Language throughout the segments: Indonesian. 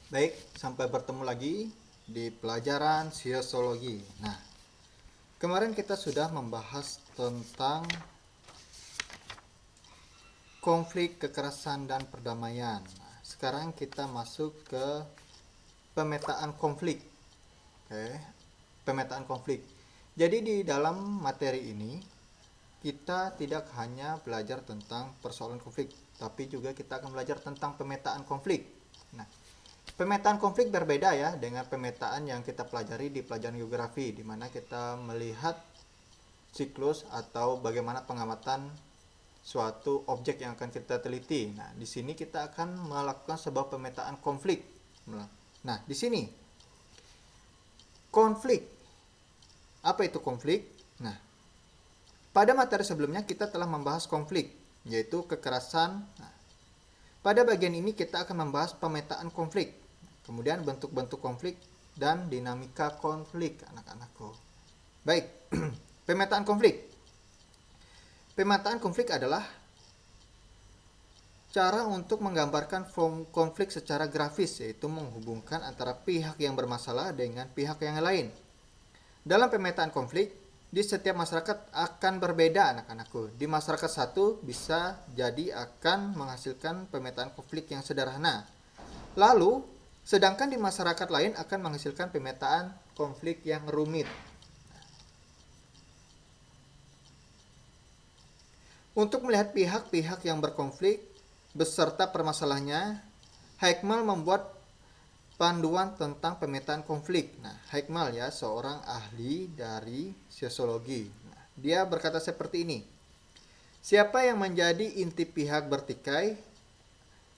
Baik, sampai bertemu lagi di pelajaran sosiologi. Nah, kemarin kita sudah membahas tentang konflik, kekerasan, dan perdamaian. Nah, sekarang kita masuk ke pemetaan konflik. Oke, pemetaan konflik. Jadi di dalam materi ini kita tidak hanya belajar tentang persoalan konflik, tapi juga kita akan belajar tentang pemetaan konflik. Nah, pemetaan konflik berbeda ya dengan pemetaan yang kita pelajari di pelajaran geografi, di mana kita melihat siklus atau bagaimana pengamatan suatu objek yang akan kita teliti. Nah, di sini kita akan melakukan sebuah pemetaan konflik. Nah, di sini konflik. Apa itu konflik? Nah, pada materi sebelumnya kita telah membahas konflik, yaitu kekerasan. Nah, pada bagian ini kita akan membahas pemetaan konflik, kemudian bentuk-bentuk konflik dan dinamika konflik, anak-anakku. Baik, pemetaan konflik. Pemetaan konflik adalah cara untuk menggambarkan konflik secara grafis, yaitu menghubungkan antara pihak yang bermasalah dengan pihak yang lain. Dalam pemetaan konflik, di setiap masyarakat akan berbeda, anak-anakku. Di masyarakat satu bisa jadi akan menghasilkan pemetaan konflik yang sederhana. Lalu, sedangkan di masyarakat lain akan menghasilkan pemetaan konflik yang rumit. Untuk melihat pihak-pihak yang berkonflik beserta permasalahannya, Heckmal membuat panduan tentang pemetaan konflik. Nah, Heckmal ya, seorang ahli dari sosiologi. Nah, dia berkata seperti ini. Siapa yang menjadi inti pihak bertikai,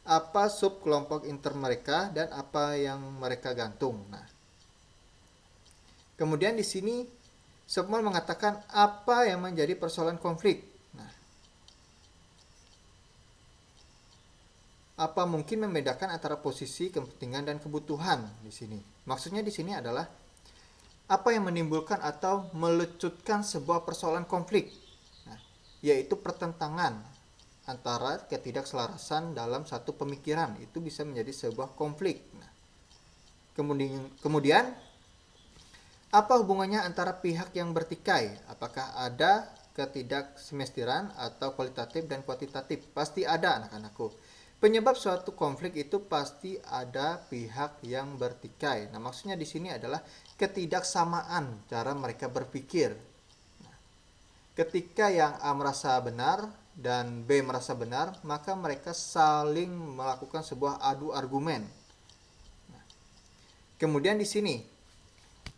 apa sub kelompok inter mereka, dan apa yang mereka gantung. Nah, kemudian di sini Heckmal mengatakan apa yang menjadi persoalan konflik. Nah, apa mungkin membedakan antara posisi, kepentingan, dan kebutuhan di sini? Maksudnya di sini adalah apa yang menimbulkan atau melecutkan sebuah persoalan konflik, nah, yaitu pertentangan antara ketidakselarasan dalam satu pemikiran, itu bisa menjadi sebuah konflik. Nah, kemudian apa hubungannya antara pihak yang bertikai? Apakah ada ketidaksemestiran atau kualitatif dan kuantitatif? Pasti ada, anak-anakku. Penyebab suatu konflik itu pasti ada pihak yang bertikai. Nah, maksudnya di sini adalah ketidaksamaan cara mereka berpikir. Nah, ketika yang A merasa benar dan B merasa benar, maka mereka saling melakukan sebuah adu argumen. Nah, kemudian di sini,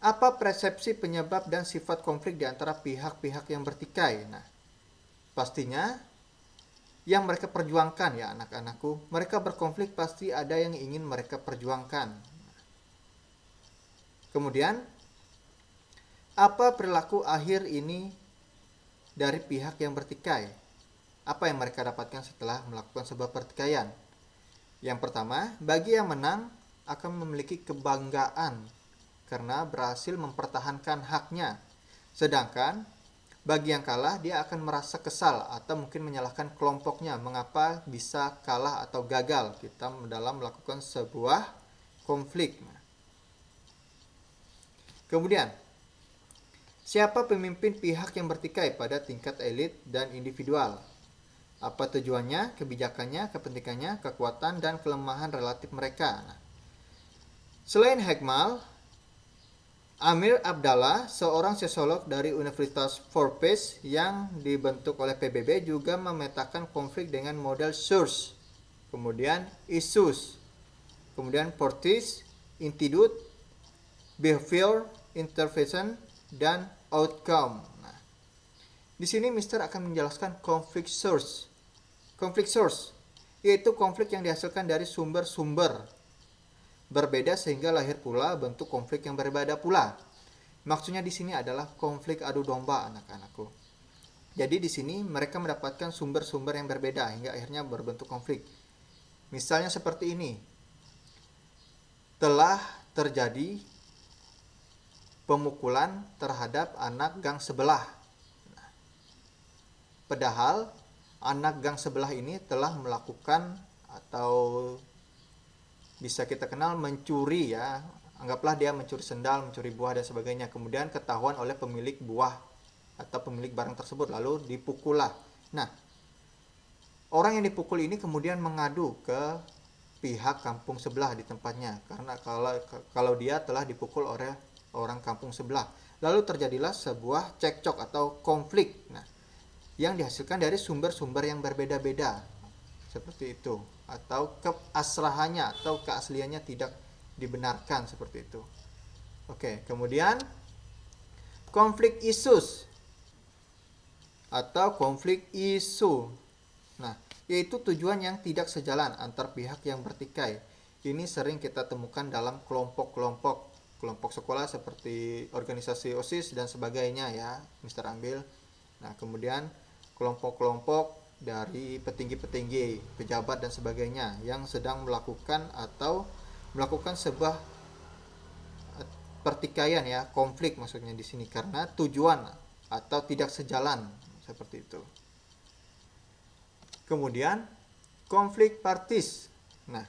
apa persepsi penyebab dan sifat konflik di antara pihak-pihak yang bertikai? Nah, pastinya yang mereka perjuangkan ya anak-anakku, mereka berkonflik pasti ada yang ingin mereka perjuangkan. Kemudian apa perilaku akhir ini dari pihak yang bertikai? Apa yang mereka dapatkan setelah melakukan sebuah pertikaian? Yang pertama, bagi yang menang akan memiliki kebanggaan karena berhasil mempertahankan haknya. Sedangkan bagi yang kalah, dia akan merasa kesal atau mungkin menyalahkan kelompoknya mengapa bisa kalah atau gagal kita dalam melakukan sebuah konflik. Kemudian, siapa pemimpin pihak yang bertikai pada tingkat elit dan individual? Apa tujuannya, kebijakannya, kepentingannya, kekuatan, dan kelemahan relatif mereka? Selain Heckmal, Amir Abdallah, seorang sosiolog dari Universitas Forpes yang dibentuk oleh PBB, juga memetakan konflik dengan model source, kemudian issues, kemudian Portis, institute, behavior, intervention, dan outcome. Nah, di sini Mister akan menjelaskan konflik source. Konflik source yaitu konflik yang dihasilkan dari sumber-sumber berbeda sehingga lahir pula bentuk konflik yang berbeda pula. Maksudnya di sini adalah konflik adu domba, anak-anakku. Jadi di sini mereka mendapatkan sumber-sumber yang berbeda hingga akhirnya berbentuk konflik. Misalnya seperti ini. Telah terjadi pemukulan terhadap anak gang sebelah. Padahal anak gang sebelah ini telah melakukan atau bisa kita kenal mencuri ya. Anggaplah dia mencuri sendal, mencuri buah dan sebagainya. Kemudian ketahuan oleh pemilik buah atau pemilik barang tersebut, lalu dipukul lah. Nah, orang yang dipukul ini kemudian mengadu ke pihak kampung sebelah di tempatnya, karena kalau dia telah dipukul oleh orang kampung sebelah. Lalu terjadilah sebuah cekcok atau konflik. Nah, yang dihasilkan dari sumber-sumber yang berbeda-beda. Seperti itu. Atau keasrahannya atau keasliannya tidak dibenarkan, seperti itu. Oke, kemudian konflik isus atau konflik isu. Nah, yaitu tujuan yang tidak sejalan antar pihak yang bertikai. Ini sering kita temukan dalam kelompok sekolah seperti organisasi OSIS dan sebagainya ya, Mr. Ambil. Nah, kemudian kelompok-kelompok dari petinggi-petinggi, pejabat dan sebagainya yang sedang melakukan sebuah pertikaian ya, konflik maksudnya di sini karena tujuan atau tidak sejalan, seperti itu. Kemudian konflik partis. Nah,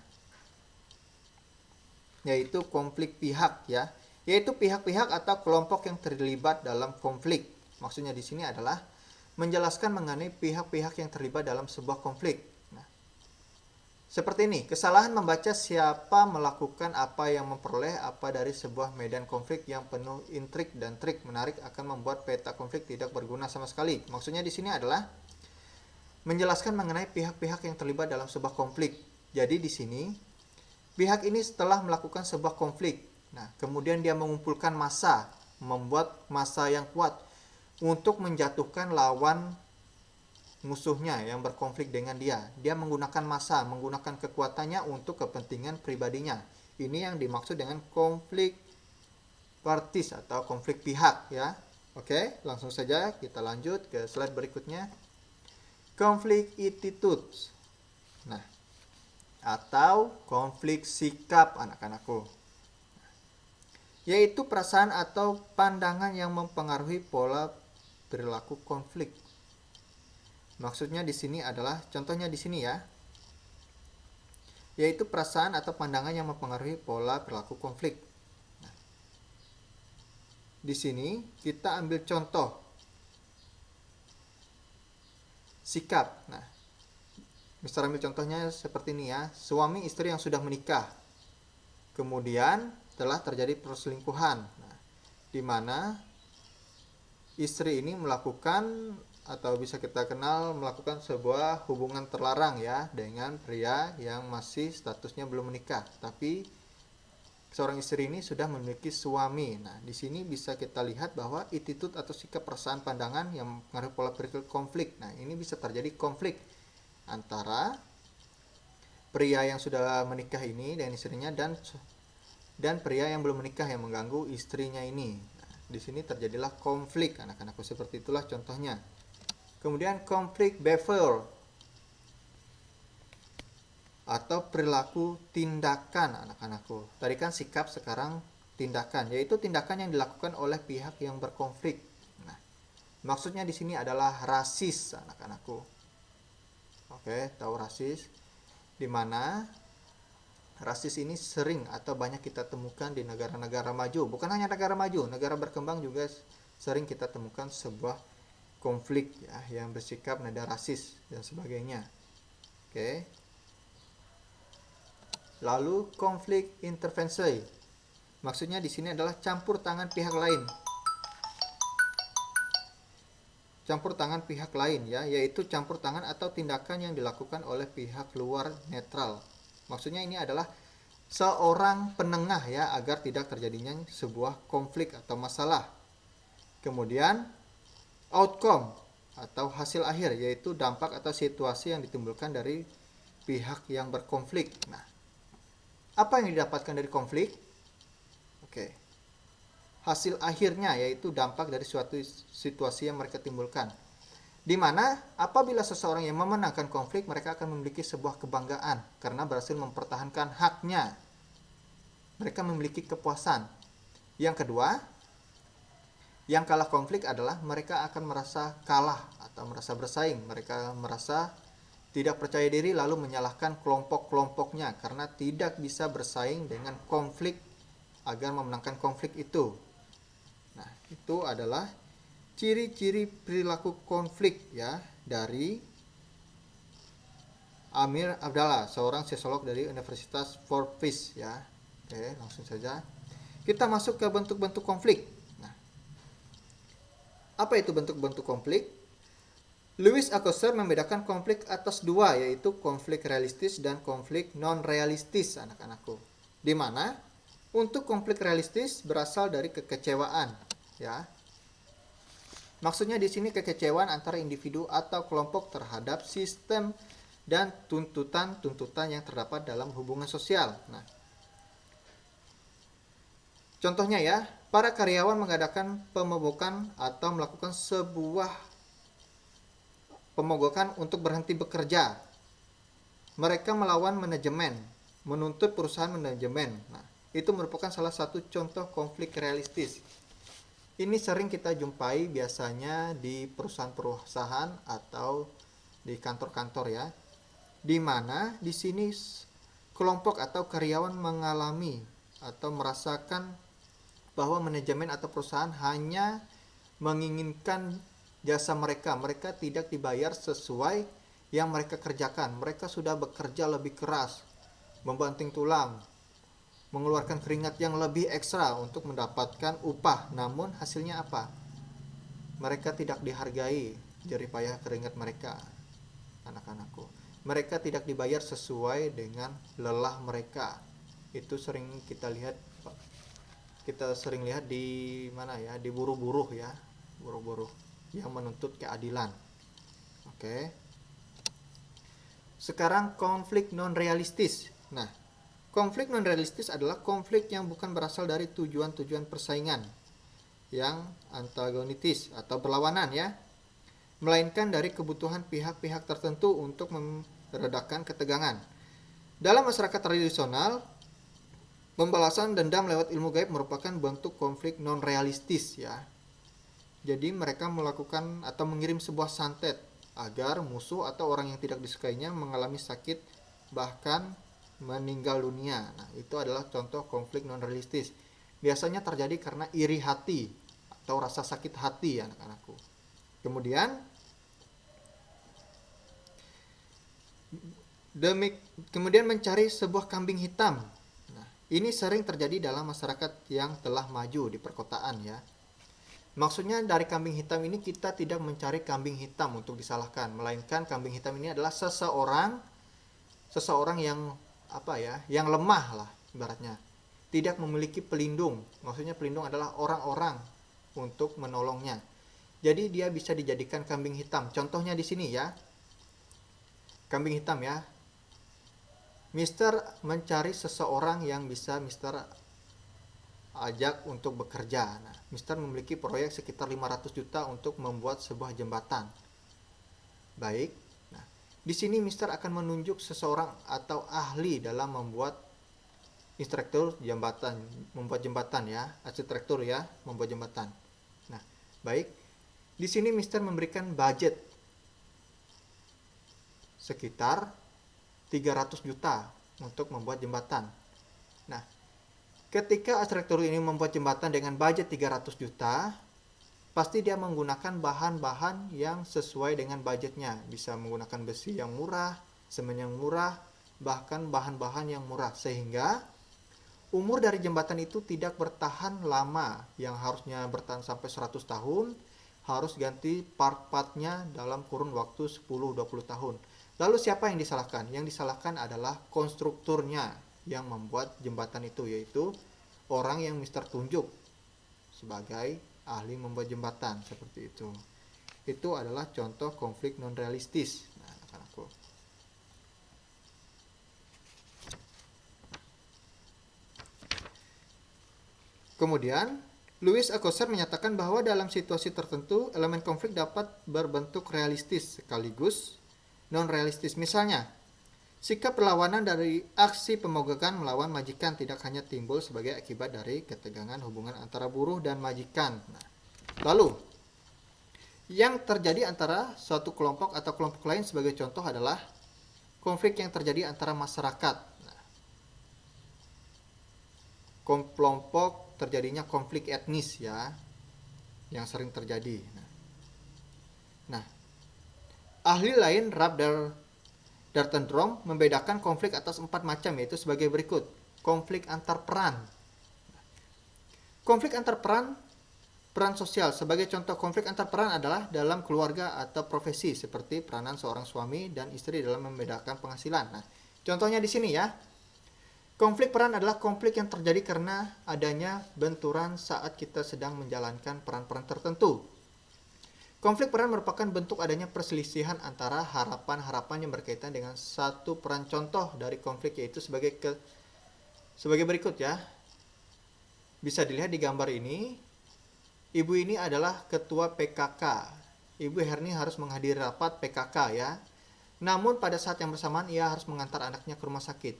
yaitu konflik pihak ya, yaitu pihak-pihak atau kelompok yang terlibat dalam konflik. Maksudnya di sini adalah menjelaskan mengenai pihak-pihak yang terlibat dalam sebuah konflik. Nah, seperti ini, kesalahan membaca siapa melakukan apa yang memperoleh apa dari sebuah medan konflik yang penuh intrik dan trik menarik akan membuat peta konflik tidak berguna sama sekali. Maksudnya di sini adalah menjelaskan mengenai pihak-pihak yang terlibat dalam sebuah konflik. Jadi di sini pihak ini setelah melakukan sebuah konflik, nah kemudian dia mengumpulkan massa, membuat massa yang kuat untuk menjatuhkan lawan musuhnya yang berkonflik dengan dia. Dia menggunakan massa, menggunakan kekuatannya untuk kepentingan pribadinya. Ini yang dimaksud dengan konflik partis atau konflik pihak ya. Oke, langsung saja kita lanjut ke slide berikutnya. Konflik attitudes. Nah, atau konflik sikap anak-anakku. Yaitu perasaan atau pandangan yang mempengaruhi pola perilaku konflik. Maksudnya di sini adalah contohnya di sini ya. Yaitu perasaan atau pandangan yang mempengaruhi pola perilaku konflik. Nah, di sini kita ambil contoh sikap. Nah, Mister ambil contohnya seperti ini ya. Suami istri yang sudah menikah. Kemudian telah terjadi perselingkuhan. Nah, di mana istri ini melakukan atau bisa kita kenal melakukan sebuah hubungan terlarang ya dengan pria yang masih statusnya belum menikah, tapi seorang istri ini sudah memiliki suami. Nah, di sini bisa kita lihat bahwa attitude atau sikap, perasaan, pandangan yang mempengaruhi pola perilaku konflik. Nah, ini bisa terjadi konflik antara pria yang sudah menikah ini dan istrinya dan pria yang belum menikah yang mengganggu istrinya ini. Di sini terjadilah konflik anak-anakku, seperti itulah contohnya. Kemudian konflik behavior atau perilaku tindakan anak-anakku. Tadi kan sikap, sekarang tindakan, yaitu tindakan yang dilakukan oleh pihak yang berkonflik. Nah, maksudnya di sini adalah rasis anak-anakku. Oke, tahu rasis? Di mana rasis ini sering atau banyak kita temukan di negara-negara maju. Bukan hanya negara maju, negara berkembang juga sering kita temukan sebuah konflik ya yang bersikap nada rasis dan sebagainya. Oke. Lalu konflik intervensi. Maksudnya di sini adalah campur tangan pihak lain. Campur tangan pihak lain ya, yaitu campur tangan atau tindakan yang dilakukan oleh pihak luar netral. Maksudnya ini adalah seorang penengah ya agar tidak terjadinya sebuah konflik atau masalah. Kemudian outcome atau hasil akhir, yaitu dampak atau situasi yang ditimbulkan dari pihak yang berkonflik. Nah, apa yang didapatkan dari konflik? Oke. Hasil akhirnya yaitu dampak dari suatu situasi yang mereka timbulkan. Di mana apabila seseorang yang memenangkan konflik, mereka akan memiliki sebuah kebanggaan karena berhasil mempertahankan haknya. Mereka memiliki kepuasan. Yang kedua, yang kalah konflik adalah mereka akan merasa kalah atau merasa bersaing. Mereka merasa Tidak percaya diri lalu menyalahkan kelompok-kelompoknya karena tidak bisa bersaing dengan konflik agar memenangkan konflik itu. Nah, itu adalah ciri-ciri perilaku konflik ya dari Amir Abdallah, seorang sosiolog dari Universitas Fort Peace ya. Oke, langsung saja. Kita masuk ke bentuk-bentuk konflik. Nah, apa itu bentuk-bentuk konflik? Louis Althusser membedakan konflik atas dua, yaitu konflik realistis dan konflik non-realistis, anak-anakku. Di mana untuk konflik realistis berasal dari kekecewaan, ya. Maksudnya di sini kekecewaan antara individu atau kelompok terhadap sistem dan tuntutan-tuntutan yang terdapat dalam hubungan sosial. Nah, contohnya ya, para karyawan mengadakan pemogokan atau melakukan sebuah pemogokan untuk berhenti bekerja. Mereka melawan manajemen, menuntut perusahaan manajemen. Nah, itu merupakan salah satu contoh konflik realistis. Ini sering kita jumpai biasanya di perusahaan-perusahaan atau di kantor-kantor ya, di mana di sini kelompok atau karyawan mengalami atau merasakan bahwa manajemen atau perusahaan hanya menginginkan jasa mereka tidak dibayar sesuai yang mereka kerjakan. Mereka sudah bekerja lebih keras, membanting tulang, mengeluarkan keringat yang lebih ekstra untuk mendapatkan upah. Namun hasilnya apa? Mereka tidak dihargai jerih payah keringat mereka, anak-anakku. Mereka tidak dibayar sesuai dengan lelah mereka. Itu sering kita lihat di mana ya, di buruh-buruh ya, buruh-buruh yang menuntut keadilan. Oke. Sekarang konflik non-realistis. Nah, konflik non-realistis adalah konflik yang bukan berasal dari tujuan-tujuan persaingan yang antagonitis atau berlawanan ya, melainkan dari kebutuhan pihak-pihak tertentu untuk meredakan ketegangan. Dalam masyarakat tradisional, pembalasan dendam lewat ilmu gaib merupakan bentuk konflik non-realistis ya. Jadi mereka melakukan atau mengirim sebuah santet agar musuh atau orang yang tidak disukainya mengalami sakit bahkan meninggal dunia. Nah, itu adalah contoh konflik non-realistis. Biasanya terjadi karena iri hati atau rasa sakit hati anak-anakku. Kemudian mencari sebuah kambing hitam. Nah, ini sering terjadi dalam masyarakat yang telah maju di perkotaan ya. Maksudnya dari kambing hitam ini kita tidak mencari kambing hitam untuk disalahkan, melainkan kambing hitam ini adalah seseorang yang yang lemah lah ibaratnya, tidak memiliki pelindung. Maksudnya pelindung adalah orang-orang untuk menolongnya. Jadi dia bisa dijadikan kambing hitam. Contohnya di sini ya, kambing hitam ya. Mister mencari seseorang yang bisa Mister ajak untuk bekerja. Nah, Mister memiliki proyek sekitar 500 juta untuk membuat sebuah jembatan. Baik. Nah, di sini Mister akan menunjuk seseorang atau ahli dalam membuat instruktur jembatan, membuat jembatan ya, arsitektur ya, membuat jembatan. Nah, baik. Di sini Mister memberikan budget sekitar 300 juta untuk membuat jembatan. Nah, ketika arsitektur ini membuat jembatan dengan budget 300 juta, pasti dia menggunakan bahan-bahan yang sesuai dengan budgetnya. Bisa menggunakan besi yang murah, semen yang murah, bahkan bahan-bahan yang murah. Sehingga umur dari jembatan itu tidak bertahan lama. Yang harusnya bertahan sampai 100 tahun, harus ganti part-partnya dalam kurun waktu 10-20 tahun. Lalu siapa yang disalahkan? Yang disalahkan adalah konstrukturnya yang membuat jembatan itu, yaitu orang yang Mister tunjuk sebagai ahli membuat jembatan seperti itu. Itu adalah contoh konflik non realistis. Nah, anak-anakku. Kemudian Louis Althusser menyatakan bahwa dalam situasi tertentu elemen konflik dapat berbentuk realistis sekaligus non realistis. Misalnya, sikap perlawanan dari aksi pemogokan melawan majikan tidak hanya timbul sebagai akibat dari ketegangan hubungan antara buruh dan majikan. Nah, lalu, yang terjadi antara suatu kelompok atau kelompok lain sebagai contoh adalah konflik yang terjadi antara masyarakat. Nah, kelompok terjadinya konflik etnis ya, yang sering terjadi. Nah, ahli lain Dartendrom membedakan konflik atas 4 macam, yaitu sebagai berikut. Konflik antar peran. Konflik antar peran sosial. Sebagai contoh konflik antar peran adalah dalam keluarga atau profesi, seperti peranan seorang suami dan istri dalam membedakan penghasilan. Nah, contohnya di sini ya. Konflik peran adalah konflik yang terjadi karena adanya benturan saat kita sedang menjalankan peran-peran tertentu. Konflik peran merupakan bentuk adanya perselisihan antara harapan-harapan yang berkaitan dengan satu peran. Contoh dari konflik yaitu sebagai berikut ya. Bisa dilihat di gambar ini. Ibu ini adalah ketua PKK. Ibu Herni harus menghadiri rapat PKK ya. Namun pada saat yang bersamaan ia harus mengantar anaknya ke rumah sakit.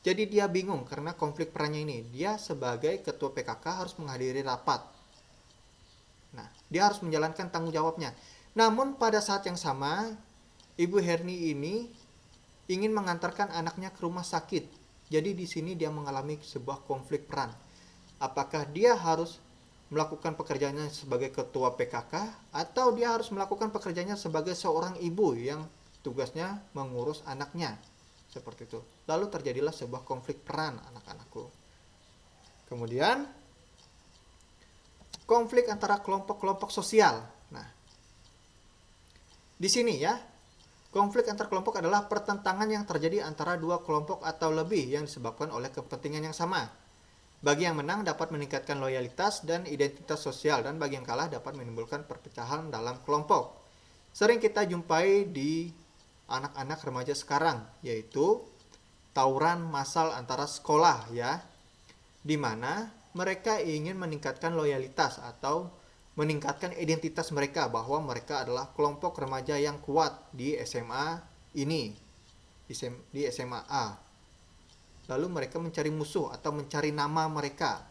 Jadi dia bingung karena konflik perannya ini. Dia sebagai ketua PKK harus menghadiri rapat. Nah, dia harus menjalankan tanggung jawabnya. Namun pada saat yang sama, Ibu Herni ini ingin mengantarkan anaknya ke rumah sakit. Jadi di sini dia mengalami sebuah konflik peran. Apakah dia harus melakukan pekerjaannya sebagai ketua PKK atau dia harus melakukan pekerjaannya sebagai seorang ibu yang tugasnya mengurus anaknya? Seperti itu. Lalu terjadilah sebuah konflik peran, anak-anakku. Kemudian konflik antara kelompok-kelompok sosial. Nah, di sini ya, konflik antar kelompok adalah pertentangan yang terjadi antara dua kelompok atau lebih yang disebabkan oleh kepentingan yang sama. Bagi yang menang dapat meningkatkan loyalitas dan identitas sosial, dan bagi yang kalah dapat menimbulkan perpecahan dalam kelompok. Sering kita jumpai di anak-anak remaja sekarang, yaitu tawuran massal antara sekolah ya, di mana mereka ingin meningkatkan loyalitas atau meningkatkan identitas mereka bahwa mereka adalah kelompok remaja yang kuat di SMA ini, di SMA A. Lalu mereka mencari musuh atau mencari nama mereka.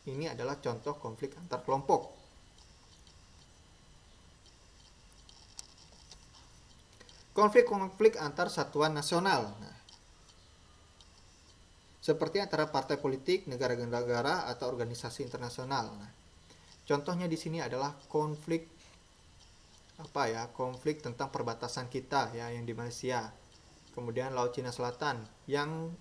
Ini adalah contoh konflik antar kelompok. Konflik-konflik antar satuan nasional. Nah, seperti antara partai politik, negara-negara atau organisasi internasional. Nah, contohnya di sini adalah konflik konflik tentang perbatasan kita ya, yang di Malaysia. Kemudian Laut Cina Selatan yang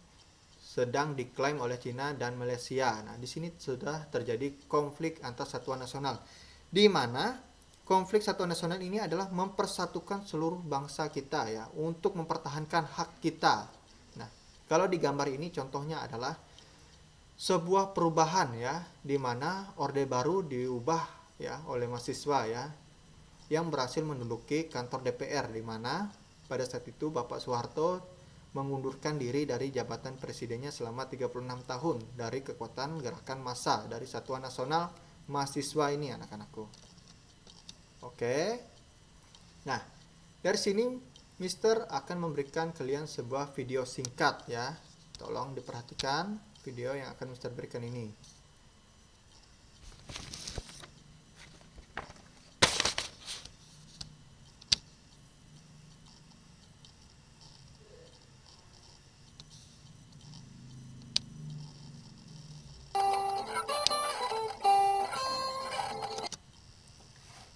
sedang diklaim oleh Cina dan Malaysia. Nah, di sini sudah terjadi konflik antar satuan nasional, di mana konflik satuan nasional ini adalah mempersatukan seluruh bangsa kita ya, untuk mempertahankan hak kita. Nah, kalau di gambar ini contohnya adalah sebuah perubahan ya, di mana Orde Baru diubah ya oleh mahasiswa ya, yang berhasil menduduki kantor DPR, di mana pada saat itu Bapak Soeharto mengundurkan diri dari jabatan presidennya selama 36 tahun dari kekuatan gerakan massa dari Satuan Nasional Mahasiswa ini, anak-anakku. Oke. Nah, dari sini Mister akan memberikan kalian sebuah video singkat ya. Tolong diperhatikan video yang akan Mister berikan ini.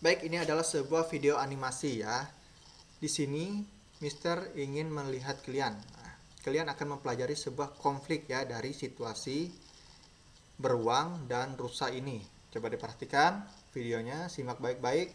Baik, ini adalah sebuah video animasi ya. Di sini Mister ingin melihat kalian. Nah, kalian akan mempelajari sebuah konflik ya dari situasi beruang dan rusa ini. Coba diperhatikan videonya, simak baik-baik.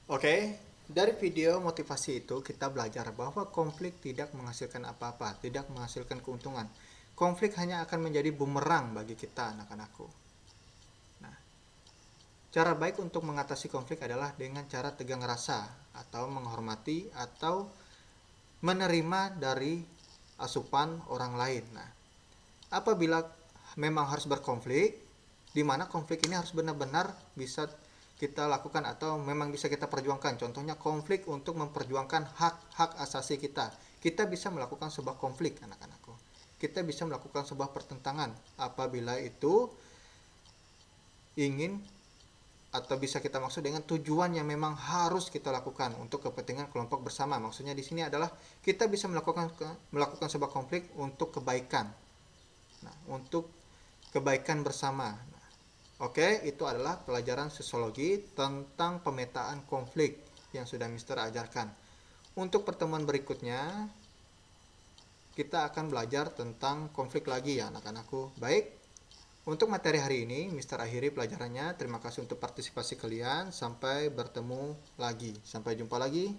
Oke, dari video motivasi itu kita belajar bahwa konflik tidak menghasilkan apa-apa, tidak menghasilkan keuntungan. Konflik hanya akan menjadi bumerang bagi kita anak-anakku. Nah, cara baik untuk mengatasi konflik adalah dengan cara tegang rasa atau menghormati atau menerima dari asupan orang lain. Nah, apabila memang harus berkonflik, di mana konflik ini harus benar-benar bisa kita lakukan atau memang bisa kita perjuangkan. Contohnya konflik untuk memperjuangkan hak-hak asasi kita. Kita bisa melakukan sebuah konflik, anak-anakku. Kita bisa melakukan sebuah pertentangan apabila itu ingin atau bisa kita maksud dengan tujuan yang memang harus kita lakukan untuk kepentingan kelompok bersama. Maksudnya di sini adalah kita bisa melakukan sebuah konflik untuk kebaikan. Nah, untuk kebaikan bersama. Nah, oke, itu adalah pelajaran sosiologi tentang pemetaan konflik yang sudah Mister ajarkan. Untuk pertemuan berikutnya, kita akan belajar tentang konflik lagi ya anak-anakku. Baik, untuk materi hari ini, Mister akhiri pelajarannya. Terima kasih untuk partisipasi kalian. Sampai bertemu lagi. Sampai jumpa lagi.